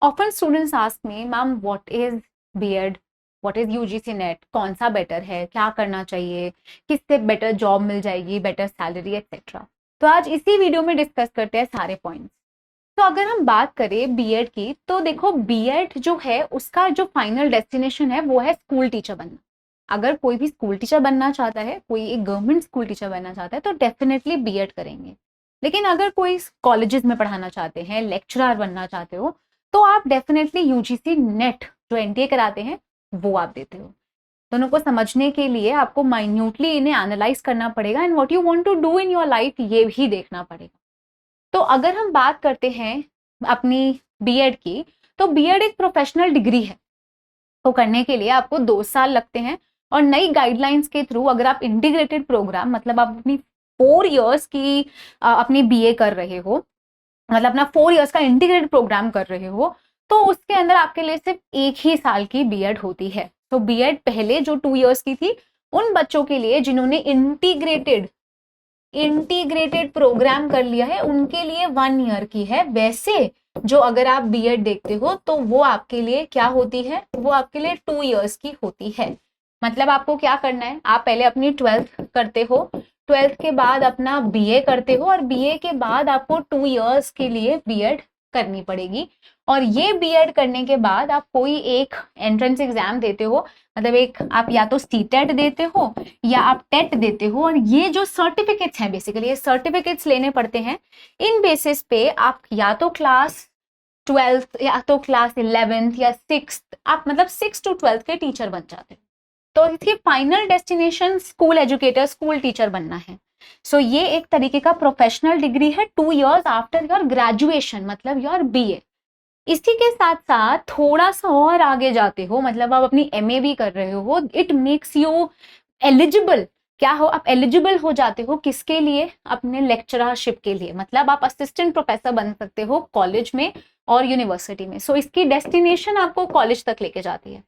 Often students ask me, ma'am what is B.Ed, what is UGC net, कौन सा better है, क्या करना चाहिए, किससे बेटर जॉब मिल जाएगी, बेटर सैलरी एक्सेट्रा। तो आज इसी वीडियो में डिस्कस करते हैं सारे पॉइंट्स। तो अगर हम बात करें B.Ed की, तो देखो B.Ed जो है उसका जो फाइनल डेस्टिनेशन है वो है स्कूल टीचर बनना। अगर कोई भी स्कूल टीचर बनना चाहता है, कोई एक गवर्नमेंट स्कूल टीचर बनना चाहता है, तो डेफिनेटली B.Ed करेंगे। लेकिन अगर कोई कॉलेजेस में पढ़ाना चाहते हैं, लेक्चरर बनना चाहते हो, तो आप डेफिनेटली यूजीसी नेट जो एनटीए कराते हैं वो आप देते हो। दोनों को समझने के लिए आपको माइन्यूटली इन्हें एनालाइज करना पड़ेगा and what you want to do in your life ये भी देखना पड़ेगा। तो अगर हम बात करते हैं अपनी बीएड की, तो बीएड एक प्रोफेशनल डिग्री है। तो करने के लिए आपको 2 साल लगते हैं और नई गाइडलाइंस के थ्रू अगर आप इंटीग्रेटेड प्रोग्राम, मतलब आप अपनी 4 इयर्स की अपनी बीए कर रहे हो, मतलब अपना 4 इयर्स का इंटीग्रेटेड प्रोग्राम कर रहे हो, तो उसके अंदर आपके लिए सिर्फ 1 ही साल की बीएड होती है। तो बीएड पहले जो 2 इयर्स की थी उन बच्चों के लिए जिन्होंने इंटीग्रेटेड प्रोग्राम कर लिया है उनके लिए 1 ईयर की है। वैसे जो अगर आप बीएड देखते हो तो वो आपके लिए क्या होती है, वो आपके लिए 2 इयर्स की होती है। मतलब आपको क्या करना है, आप पहले अपनी 12th करते हो, 12th के बाद अपना बीए करते हो और बीए के बाद आपको 2 इयर्स के लिए बीएड करनी पड़ेगी। और ये बीएड करने के बाद आप कोई एक एंट्रेंस एग्जाम देते हो, मतलब एक आप या तो सीटेट देते हो या आप टेट देते हो, और ये जो सर्टिफिकेट्स हैं बेसिकली ये सर्टिफिकेट्स लेने पड़ते हैं। इन बेसिस पे आप या तो क्लास 12th या तो क्लास 11th या 6th, आप मतलब 6 to 12th के टीचर बन जाते हो। तो इसकी final destination school educator, school teacher बनना है। सो ये एक तरीके का प्रोफेशनल डिग्री है 2 इयर्स आफ्टर योर ग्रेजुएशन, मतलब योर बीए। इसी के साथ साथ थोड़ा सा और आगे जाते हो, मतलब आप अपनी एमए भी कर रहे हो, इट मेक्स यू एलिजिबल। क्या हो, आप एलिजिबल हो जाते हो किसके लिए, अपने लेक्चरशिप के लिए, मतलब आप असिस्टेंट प्रोफेसर बन सकते हो कॉलेज में और यूनिवर्सिटी में। सो इसकी डेस्टिनेशन आपको कॉलेज तक लेके जाती है।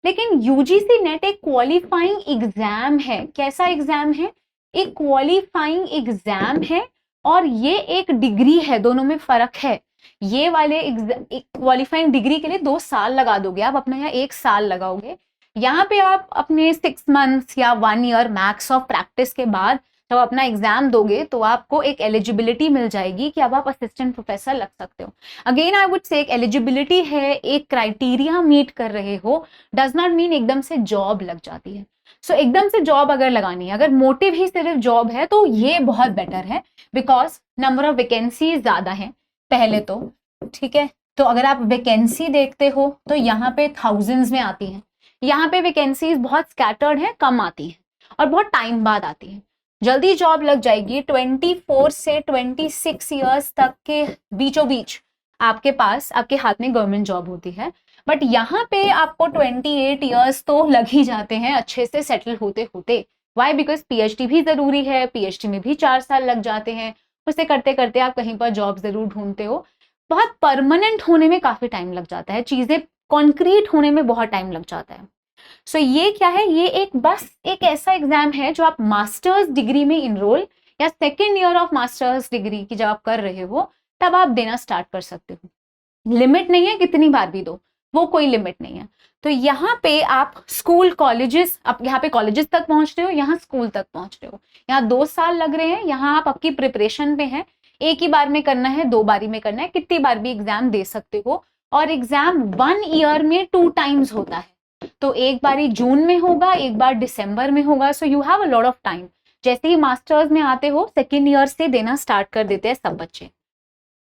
लेकिन यूजीसी नेट एक क्वालिफाइंग एग्जाम है। कैसा एग्जाम है, एक क्वालिफाइंग एग्जाम है और ये एक डिग्री है, दोनों में फर्क है। ये वाले क्वालिफाइंग डिग्री के लिए 2 साल लगा दोगे आप, अपना यहाँ 1 साल लगाओगे। यहाँ पे आप अपने 6 मंथ्स या 1 ईयर मैक्स ऑफ प्रैक्टिस के बाद जब अपना एग्जाम दोगे तो आपको एक एलिजिबिलिटी मिल जाएगी कि अब आप असिस्टेंट प्रोफेसर लग सकते हो। अगेन आई वुड से एक एलिजिबिलिटी है, एक क्राइटेरिया मीट कर रहे हो, डज नॉट मीन एकदम से जॉब लग जाती है। सो एकदम से जॉब अगर लगानी है, अगर मोटिव ही सिर्फ जॉब है, तो ये बहुत बेटर है बिकॉज नंबर ऑफ वैकेंसी ज्यादा है पहले तो, ठीक है। तो अगर आप वैकेंसी देखते हो तो यहाँ पे थाउजेंड्स में आती हैं, यहाँ पे वैकेंसीज बहुत स्कैटर्ड है, कम आती है और बहुत टाइम बाद आती है। जल्दी जॉब लग जाएगी, 24 से 26 इयर्स तक के बीचों बीच आपके पास, आपके हाथ में गवर्नमेंट जॉब होती है। बट यहाँ पे आपको 28 इयर्स तो लग ही जाते हैं अच्छे से सेटल होते होते। वाई, बिकॉज पीएचडी भी जरूरी है, पीएचडी में भी 4 साल लग जाते हैं। उसे करते करते आप कहीं पर जॉब जरूर ढूंढते हो। बहुत परमानेंट होने में काफी टाइम लग जाता है, चीजें कॉन्क्रीट होने में बहुत टाइम लग जाता है। सो ये क्या है, ये एक बस एक ऐसा एग्जाम है जो आप मास्टर्स डिग्री में इनरोल या 2nd year of masters degree की जब आप कर रहे हो तब आप देना स्टार्ट कर सकते हो। लिमिट नहीं है कितनी बार भी दो, वो कोई लिमिट नहीं है। तो यहाँ पे आप स्कूल कॉलेजेस, आप यहाँ पे कॉलेजेस तक पहुंच रहे हो, यहाँ स्कूल तक पहुंच रहे हो, यहाँ 2 साल लग रहे हैं, यहाँ आप आपकी प्रिपरेशन पे हैं। एक ही बार में करना है, 2 बारी में करना है, कितनी बार भी एग्जाम दे सकते हो। और एग्जाम 1 ईयर में 2 टाइम्स होता है, तो एक बारी जून में होगा, एक बार दिसंबर में होगा। So you have a lot of time. जैसे ही मास्टर्स में आते हो 2nd ईयर से देना स्टार्ट कर देते हैं सब बच्चे।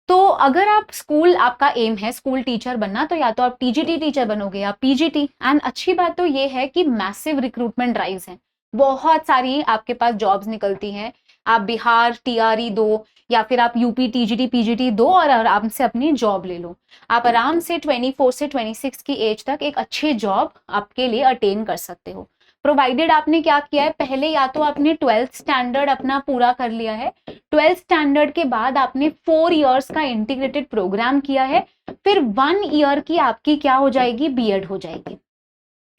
तो अगर आप स्कूल, आपका एम है स्कूल टीचर बनना, तो या तो आप टीजीटी टीचर बनोगे या पीजीटी। एंड अच्छी बात तो ये है कि मैसिव रिक्रूटमेंट ड्राइव्स हैं, बहुत सारी आपके पास जॉब्स निकलती हैं। आप बिहार टीआरई दो या फिर आप यूपी टीजीटी पीजीटी दो और आराम से अपनी जॉब ले लो। आप आराम से 24 से 26 की एज तक एक अच्छी जॉब आपके लिए अटेन कर सकते हो, प्रोवाइडेड आपने क्या किया है, पहले या तो आपने 12th स्टैंडर्ड अपना पूरा कर लिया है, 12th स्टैंडर्ड के बाद आपने 4 इयर्स का इंटीग्रेटेड प्रोग्राम किया है, फिर 1 ईयर की आपकी क्या हो जाएगी, बीएड हो जाएगी।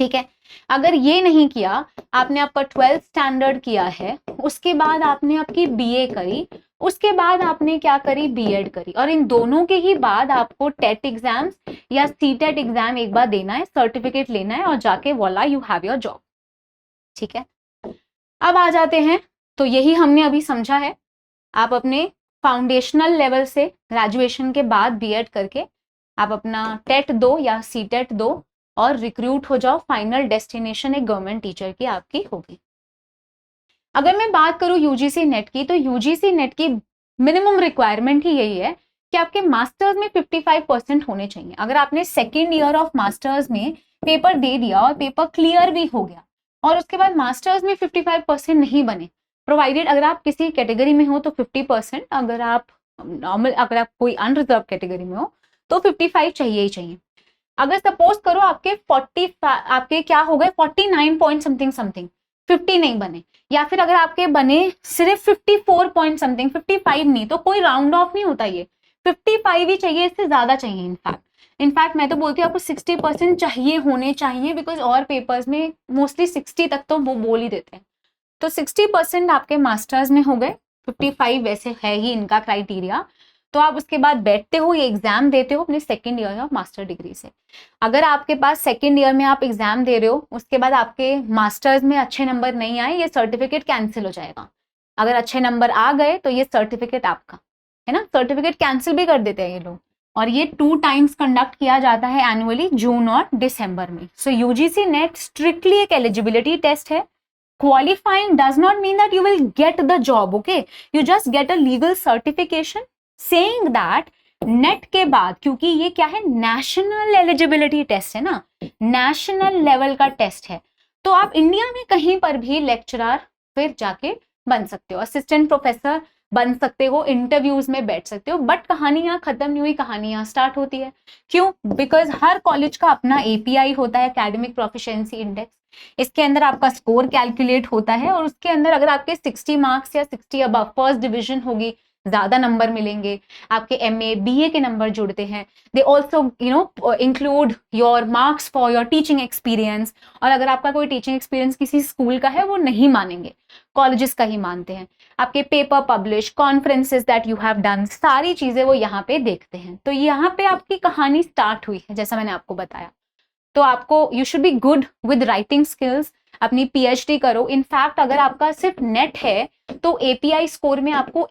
ठीक है, अगर ये नहीं किया, आपने आपका 12th स्टैंडर्ड किया है, उसके बाद आपने आपकी बीए करी, उसके बाद आपने क्या करी, बीएड करी, और इन दोनों के ही बाद आपको टेट एग्जाम्स या सीटेट एग्जाम एक बार देना है, सर्टिफिकेट लेना है और जाके वॉला यू हैव योर जॉब। ठीक है, अब आ जाते हैं, तो यही हमने अभी समझा है। आप अपने फाउंडेशनल लेवल से ग्रेजुएशन के बाद बीएड करके आप अपना टेट दो या सीटेट दो और रिक्रूट हो जाओ, फाइनल डेस्टिनेशन एक गवर्नमेंट टीचर की आपकी होगी। अगर मैं बात करूं यूजीसी नेट की, तो यूजीसी नेट की मिनिमम रिक्वायरमेंट ही यही है कि आपके मास्टर्स में 55% होने चाहिए। अगर आपने सेकेंड ईयर ऑफ मास्टर्स में पेपर दे दिया और पेपर क्लियर भी हो गया और उसके बाद मास्टर्स में 55% नहीं बने, प्रोवाइडेड अगर आप किसी कैटेगरी में हो तो 50%, अगर आप नॉर्मल, अगर आप कोई अनरिजर्व कैटेगरी में हो तो 55 चाहिए ही चाहिए। अगर सपोज करो आपके 40, आपके क्या हो गए 49 पॉइंट समथिंग समथिंग, 50 नहीं बने, या फिर अगर आपके बने सिर्फ 54 पॉइंट समथिंग, 55 नहीं, तो कोई राउंड ऑफ नहीं होता, ये 55 ही चाहिए, इससे ज्यादा चाहिए। इनफैक्ट मैं तो बोलती हूँ आपको 60% चाहिए, होने चाहिए, बिकॉज और पेपर्स में मोस्टली 60 तक तो वो बोल ही देते हैं। तो 60% आपके मास्टर्स में हो गए, 55 वैसे है ही इनका क्राइटेरिया। तो आप उसके बाद बैठते हो, ये एग्जाम देते हो अपने second year of master degree से। अगर आपके पास सेकेंड ईयर में आप एग्जाम दे रहे हो, उसके बाद आपके मास्टर्स में अच्छे नंबर नहीं आए, ये सर्टिफिकेट कैंसिल हो जाएगा। अगर अच्छे नंबर आ गए तो ये सर्टिफिकेट आपका है ना, सर्टिफिकेट कैंसिल भी कर देते हैं ये लोग। और ये 2 टाइम्स कंडक्ट किया जाता है एनुअली, जून और दिसंबर में। सो यूजीसी नेट स्ट्रिक्टली एक एलिजिबिलिटी टेस्ट है। Qualifying does not mean that you will get the job, okay? You just get a legal certification saying that net के बाद, क्योंकि ये क्या है, नेशनल एलिजिबिलिटी टेस्ट है ना, नेशनल लेवल का टेस्ट है, तो आप इंडिया में कहीं पर भी लेक्चरर फिर जाके बन सकते हो, असिस्टेंट प्रोफेसर बन सकते हो, इंटरव्यूज में बैठ सकते हो। बट कहानी यहाँ खत्म नहीं हुई, कहानी यहाँ स्टार्ट होती है। क्यों? बिकॉज हर कॉलेज का अपना एपीआई होता है, एकेडमिक प्रोफिशिएंसी इंडेक्स। इसके अंदर आपका स्कोर कैलकुलेट होता है और उसके अंदर अगर आपके 60 मार्क्स या 60 अबव, फर्स्ट डिवीजन होगी, ज्यादा नंबर मिलेंगे। आपके एमए बीए के नंबर जुड़ते हैं। They also include your marks for your teaching experience. और अगर आपका कोई टीचिंग एक्सपीरियंस किसी स्कूल का है वो नहीं मानेंगे, कॉलेजेस का ही मानते हैं। आपके paper publish, conferences that you have done, सारी चीजें वो यहाँ पे देखते हैं। तो यहाँ पे आपकी कहानी स्टार्ट हुई है, जैसा मैंने आपको बताया। तो आपको you should be good with writing skills, अपनी पीएचडी करो। इनफैक्ट अगर आपका सिर्फ नेट है तो एपीआई स्कोर में आपको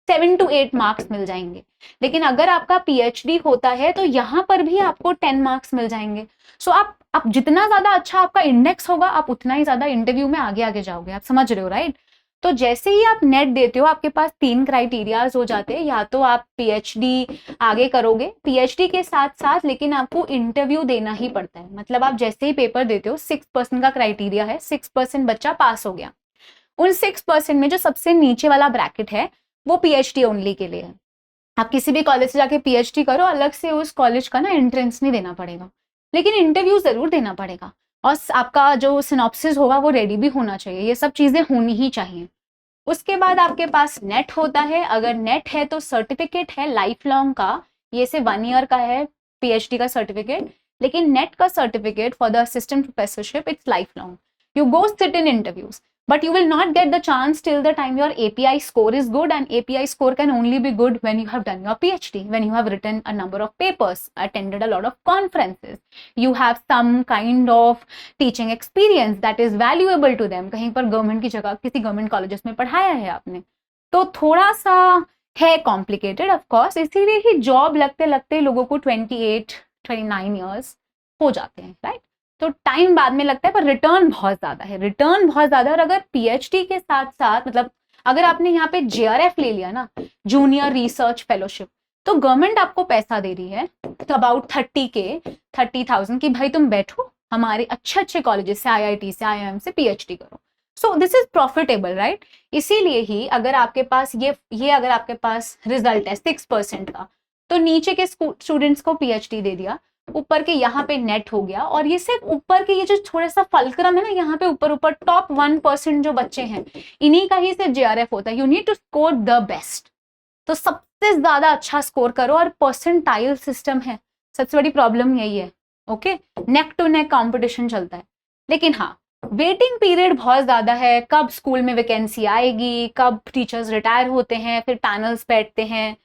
7 to 8 मार्क्स मिल जाएंगे। लेकिन अगर आपका पीएचडी होता है तो यहाँ पर भी आपको 10 मार्क्स मिल जाएंगे। सो आप जितना ज्यादा अच्छा आपका इंडेक्स होगा, आप उतना ही ज्यादा इंटरव्यू में आगे आगे जाओगे। आप समझ रहे हो, राइट? तो जैसे ही आप नेट देते हो, आपके पास 3 क्राइटेरियाज हो जाते हैं। या तो आप पीएचडी आगे करोगे, पीएचडी के साथ साथ लेकिन आपको इंटरव्यू देना ही पड़ता है। मतलब आप जैसे ही पेपर देते हो, 6% का क्राइटेरिया है, 6% बच्चा पास हो गया। उन 6% में जो सबसे नीचे वाला ब्रैकेट है वो पीएचडी ओनली के लिए है। आप किसी भी कॉलेज से जाके पीएचडी करो, अलग से उस कॉलेज का ना एंट्रेंस नहीं देना पड़ेगा, लेकिन इंटरव्यू जरूर देना पड़ेगा। और आपका जो सिनॉप्सिस होगा वो रेडी भी होना चाहिए। ये सब चीजें होनी ही चाहिए। उसके बाद आपके पास नेट होता है। अगर नेट है तो सर्टिफिकेट है लाइफ लॉन्ग का, ये सिर्फ 1 ईयर का है पीएचडी का सर्टिफिकेट, लेकिन नेट का certificate for the assistant professorship it's life long. You go sit in interviews, but you will not get the chance till the time your API score is good, and API score can only be good when you have done your PhD, when you have written a number of papers, attended a lot of conferences, you have some kind of teaching experience that is valuable to them। कहीं पर government की जगह किसी government colleges में पढ़ाया है आपने, तो थोड़ा सा है कॉम्प्लिकेटेड ऑफ कोर्स। इसीलिए ही जॉब लगते लगते लोगों को 28-29 ईयर्स हो जाते हैं, राइट? तो टाइम बाद में लगता है, पर रिटर्न बहुत ज्यादा है, रिटर्न बहुत ज्यादा। और अगर पीएचडी के साथ साथ, मतलब अगर आपने यहाँ पे जेआरएफ ले लिया ना, जूनियर रिसर्च फेलोशिप, तो गवर्नमेंट आपको पैसा दे रही है तो अबाउट 30,000 की भाई तुम बैठो हमारे अच्छे अच्छे कॉलेजेस से, आईआईटी से, आईआईएम से पीएचडी करो। So this is profitable, right? इसीलिए ही अगर आपके पास ये अगर आपके पास रिजल्ट है 6% का, तो नीचे के स्टूडेंट्स को पीएचडी दे दिया, ऊपर के यहाँ पे नेट हो गया। और ये सिर्फ ऊपर के, ये जो थोड़ा सा फलक्रम है ना, यहाँ पे ऊपर टॉप 1% जो बच्चे हैं, इन्हीं का ही सिर्फ जेआरएफ होता है। You need to score the best, तो सबसे ज्यादा अच्छा स्कोर करो। और परसेंटाइल सिस्टम है, सबसे बड़ी प्रॉब्लम यही है। Okay, neck to neck competition चलता है। लेकिन हाँ, वेटिंग पीरियड बहुत ज्यादा है। कब स्कूल में वैकेंसी आएगी, कब टीचर्स रिटायर होते हैं, फिर पैनल्स बैठते हैं,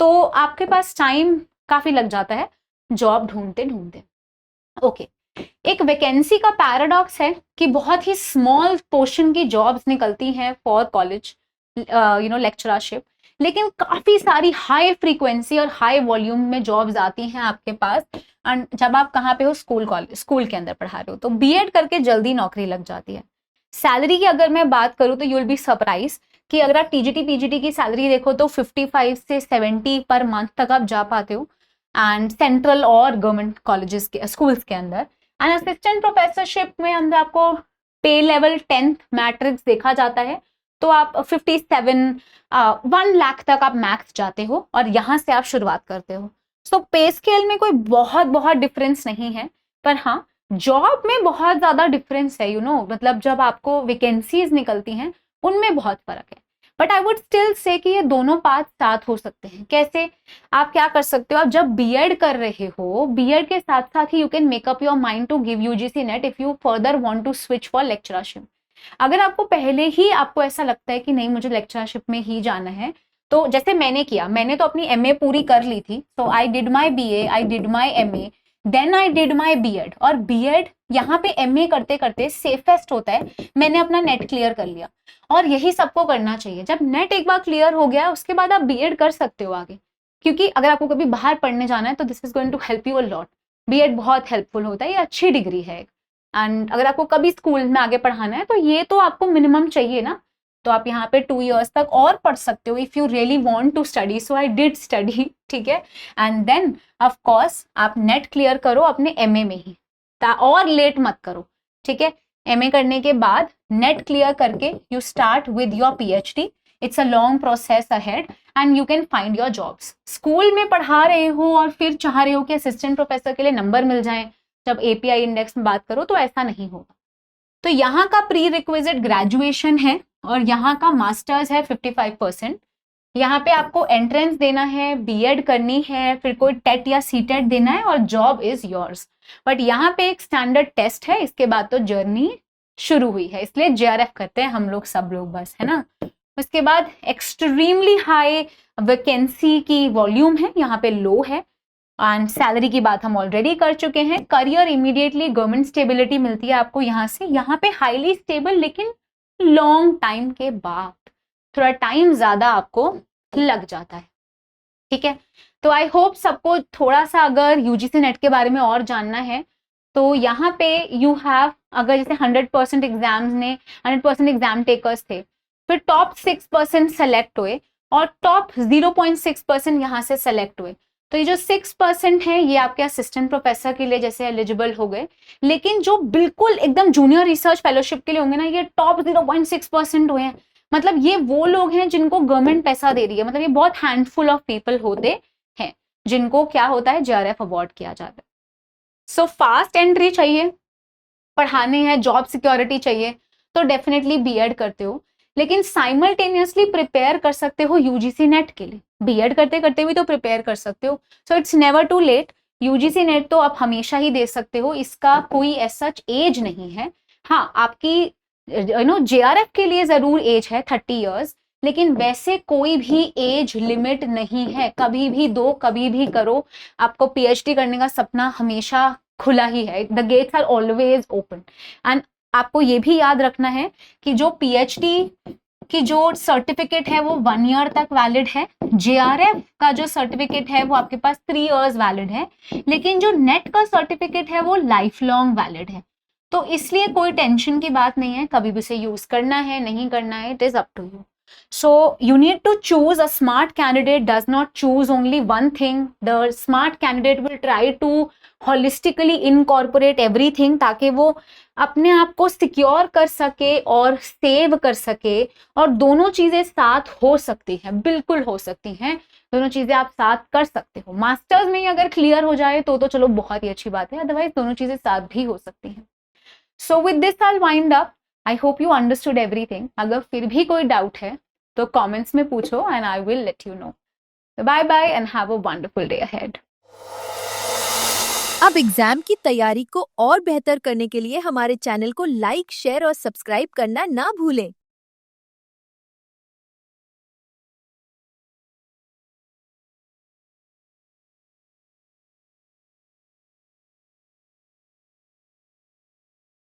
तो आपके पास टाइम काफी लग जाता है। जॉब ढूंढते ढूंढते। ओके, एक वैकेंसी का पैराडॉक्स है कि बहुत ही स्मॉल पोर्शन की जॉब्स निकलती हैं फॉर कॉलेज लेक्चरशिप, लेकिन काफी सारी हाई फ्रीक्वेंसी और हाई वॉल्यूम में जॉब्स आती हैं आपके पास। एंड जब आप कहाँ पे हो, स्कूल के अंदर पढ़ा रहे हो, तो बीएड करके जल्दी नौकरी लग जाती है। सैलरी की अगर मैं बात करूँ तो यू विल बी सरप्राइज कि अगर आप टीजीटी पीजीटी की सैलरी देखो तो 55 से 70 पर मंथ तक आप जा पाते हो, एंड सेंट्रल और गवर्नमेंट कॉलेजेस के स्कूल्स के अंदर। एंड असिस्टेंट प्रोफेसरशिप में अंदर आपको पे लेवल 10th मैट्रिक्स देखा जाता है, तो आप 57 1 लाख तक आप मैक्स जाते हो और यहाँ से आप शुरुआत करते हो। सो पे स्केल में कोई बहुत बहुत डिफरेंस नहीं है, पर हाँ जॉब में बहुत ज्यादा डिफरेंस है, मतलब जब आपको वैकेंसीज निकलती हैं उनमें बहुत फर्क है। But I would still say कि ये दोनों पाथ साथ हो सकते हैं। कैसे? आप क्या कर सकते हो, आप जब बीएड कर रहे हो, बीएड के साथ साथ ही you can make up your mind to give UGC NET if you further want to switch for lectureship. अगर आपको पहले ही आपको ऐसा लगता है कि नहीं मुझे लेक्चरशिप में ही जाना है, तो जैसे मैंने किया, मैंने तो अपनी एमए पूरी कर ली थी, so I did my BA, I did my MA, then I did my B Ed. और बीएड यहाँ पे एमए करते करते सेफेस्ट होता है, मैंने अपना नेट क्लियर कर लिया, और यही सबको करना चाहिए। जब नेट एक बार क्लियर हो गया उसके बाद आप बीएड कर सकते हो आगे, क्योंकि अगर आपको कभी बाहर पढ़ने जाना है तो this is going to help you a lot. B Ed बहुत हेल्पफुल होता है, ये अच्छी डिग्री है। एंड अगर आपको कभी स्कूल में आगे पढ़ाना है तो ये तो आपको मिनिमम चाहिए ना, तो आप यहाँ पे 2 years तक और पढ़ सकते हो if you really want to study. So I did study, ठीक है। एंड देन ऑफ कोर्स आप नेट क्लियर करो अपने एमए में ही, और लेट मत करो, ठीक है। एमए करने के बाद नेट क्लियर करके you start with your PhD. It's a long process ahead and you can find your jobs. School में पढ़ा रहे हो और फिर चाह रहे हो कि असिस्टेंट प्रोफेसर के लिए नंबर मिल जाए जब एपीआई इंडेक्स में बात करो, तो ऐसा नहीं होगा। तो यहाँ का प्री रिक्विजिट ग्रेजुएशन है और यहाँ का मास्टर्स है 55%। यहाँ पे आपको एंट्रेंस देना है, बीएड करनी है, फिर कोई टेट या सीटेट देना है और जॉब इज योर्स। बट यहाँ पे एक स्टैंडर्ड टेस्ट है, इसके बाद तो जर्नी शुरू हुई है, इसलिए जेआरएफ करते हैं हम लोग सब लोग, बस, है ना। उसके बाद एक्सट्रीमली हाई वैकेंसी की वॉल्यूम है, यहाँ पे लो है। एंड सैलरी की बात हम ऑलरेडी कर चुके हैं। करियर इमीडिएटली गवर्नमेंट स्टेबिलिटी मिलती है आपको यहाँ से, यहाँ पे हाईली स्टेबल, लेकिन लॉन्ग टाइम के बाद, थोड़ा टाइम ज्यादा आपको लग जाता है, ठीक है। तो आई होप सबको थोड़ा सा अगर यूजीसी नेट के बारे में और जानना है तो यहाँ पे यू हैव, अगर जैसे 100% एग्जाम्स ने 100% एग्जाम टेकर्स थे, फिर टॉप 6% सेलेक्ट हुए और टॉप 0.6% यहाँ से सेलेक्ट हुए। तो ये जो 6% है ये आपके असिस्टेंट प्रोफेसर के लिए जैसे एलिजिबल हो गए, लेकिन जो बिल्कुल एकदम जूनियर रिसर्च फेलोशिप के लिए होंगे ना, ये टॉप 0.6% हुए हैं। मतलब ये वो लोग हैं जिनको गवर्नमेंट पैसा दे रही है, मतलब ये बहुत हैंडफुल ऑफ पीपल होते हैं जिनको क्या होता है, जेआरएफ अवार्ड किया जाता है। सो फास्ट एंट्री चाहिए, पढ़ाने हैं, जॉब सिक्योरिटी चाहिए, तो डेफिनेटली बीएड करते हो, लेकिन साइमल्टेनियसली प्रिपेयर कर सकते हो यूजीसी नेट के लिए। बीएड करते करते भी तो प्रिपेयर कर सकते हो, so it's never too late. UGC NET तो आप हमेशा ही दे सकते हो, इसका कोई ऐसा एज नहीं है। हाँ, आपकी जेआरएफ के लिए जरूर एज है 30 years, लेकिन वैसे कोई भी एज लिमिट नहीं है। कभी भी दो, कभी भी करो, आपको पीएचडी करने का सपना हमेशा खुला ही है, the gates are always open. And आपको ये भी याद रखना है कि जो पीएचडी की जो सर्टिफिकेट है वो 1 year तक वैलिड है, जेआरएफ का जो सर्टिफिकेट है वो आपके पास 3 years वैलिड है, लेकिन जो नेट का सर्टिफिकेट है वो लाइफ लॉन्ग वैलिड है। तो इसलिए कोई टेंशन की बात नहीं है, कभी भी उसे यूज करना है नहीं करना है, it is up to you. So you need to choose. A smart candidate does not choose only one thing. The smart candidate will try to holistically incorporate everything, ताकि वो अपने आप को सिक्योर कर सके और सेव कर सके, और दोनों चीजें साथ हो सकती हैं, बिल्कुल हो सकती हैं, दोनों चीजें आप साथ कर सकते हो। मास्टर्स में ही अगर क्लियर हो जाए तो चलो बहुत ही अच्छी बात है, अदरवाइज दोनों चीजें साथ भी हो सकती हैं। So with this I'll wind up. I hope you understood everything. अगर फिर भी कोई डाउट है तो कमेंट्स में पूछो and I will let you know. So bye bye and have a wonderful day ahead. अब एग्जाम की तैयारी को और बेहतर करने के लिए हमारे चैनल को लाइक, शेयर और सब्सक्राइब करना ना भूलें।